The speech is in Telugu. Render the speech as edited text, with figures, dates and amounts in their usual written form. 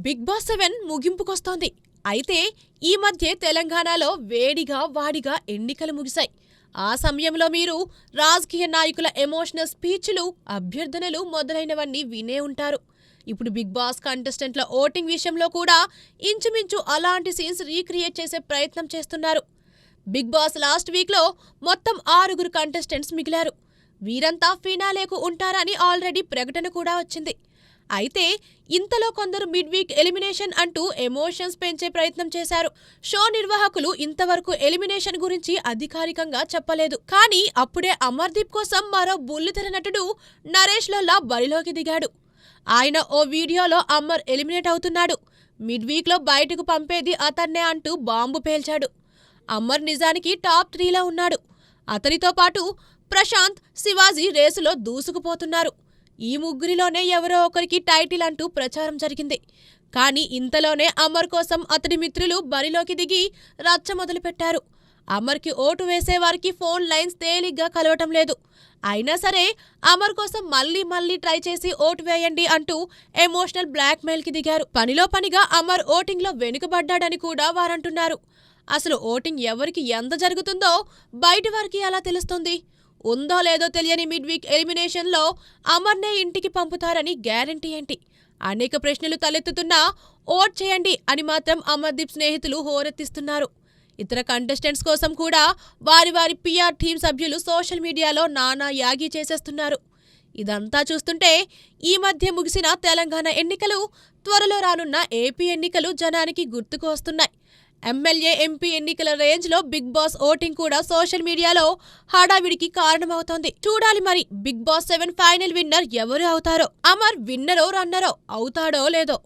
Big boss 7 ముగింపుకొస్తోంది. అయితే ఈ మధ్య తెలంగాణలో వేడిగా వాడిగా ఎన్నికలు ముగిశాయి. ఆ సమయంలో మీరు రాజకీయ నాయకుల ఎమోషనల్ స్పీచ్లు, అభ్యర్థనలు మొదలైనవన్నీ వినే ఉంటారు. ఇప్పుడు బిగ్ బాస్ కంటెస్టెంట్ల ఓటింగ్ విషయంలో కూడా ఇంచుమించు అలాంటి సీన్స్ రీక్రియేట్ చేసే ప్రయత్నం చేస్తున్నారు. బిగ్ బాస్ లాస్ట్ వీక్లో మొత్తం 6 కంటెస్టెంట్స్ మిగిలారు. వీరంతా ఫినాలేకు ఉంటారని ఆల్రెడీ ప్రకటన కూడా వచ్చింది. అయితే ఇంతలో కొందరు మిడ్ వీక్ ఎలిమినేషన్ అంటూ ఎమోషన్స్ పెంచే ప్రయత్నం చేశారు. షో నిర్వాహకులు ఇంతవరకు ఎలిమినేషన్ గురించి అధికారికంగా చెప్పలేదు. కానీ అప్పుడే అమర్దీప్ కోసం మరో బుల్లితెర నటుడు నరేష్ లోల్లా బరిలోకి దిగాడు. ఆయన ఓ వీడియోలో అమర్ ఎలిమినేట్ అవుతున్నాడు, మిడ్ వీక్లో బయటకు పంపేది అతన్నే అంటూ బాంబు పేల్చాడు. అమర్ నిజానికి టాప్ 3లో ఉన్నాడు. అతనితో పాటు ప్రశాంత్, శివాజీ రేసులో దూసుకుపోతున్నారు. ఈ ముగ్గురిలోనే ఎవరో ఒకరికి టైటిల్ అంటూ ప్రచారం జరిగింది. కానీ ఇంతలోనే అమర్ కోసం అతడి మిత్రులు బరిలోకి దిగి రచ్చ మొదలుపెట్టారు. అమర్కి ఓటు వేసేవారికి ఫోన్ లైన్స్ తేలిగ్గా కలవటం లేదు. అయినా సరే అమర్ కోసం మళ్లీ ట్రై చేసి ఓటు వేయండి అంటూ ఎమోషనల్ బ్లాక్మెయిల్కి దిగారు. పనిలో పనిగా అమర్ ఓటింగ్లో వెనుకబడ్డాడని కూడా వారంటున్నారు. అసలు ఓటింగ్ ఎవరికి ఎంత జరుగుతుందో బయటి వారికి ఎలా తెలుస్తుంది? ఉందో లేదో తెలియని మిడ్ వీక్ ఎలిమినేషన్లో అమర్నే ఇంటికి పంపుతారని గ్యారంటీ ఏంటి? అనేక ప్రశ్నలు తలెత్తుతున్నా ఓట్ చేయండి అని మాత్రం అమర్దీప్ స్నేహితులు హోరెత్తిస్తున్నారు. ఇతర కంటెస్టెంట్స్ కోసం కూడా వారి పిఆర్ టీం సభ్యులు సోషల్ మీడియాలో నానా యాగి చేసేస్తున్నారు. ఇదంతా చూస్తుంటే ఈ మధ్య ముగిసిన తెలంగాణ ఎన్నికలు, త్వరలో రానున్న ఏపీ ఎన్నికలు జనానికి గుర్తుకు వస్తున్నాయి. ఎమ్మెల్యే, ఎంపీ ఎన్నికల రేంజ్లో బిగ్ బాస్ ఓటింగ్ కూడా సోషల్ మీడియాలో హడావిడికి కారణమవుతోంది. చూడాలి మరి బిగ్ బాస్ 7 ఫైనల్ విన్నర్ ఎవరు అవుతారో? అమర్ విన్నరో రన్నరో అవుతాడో లేదో?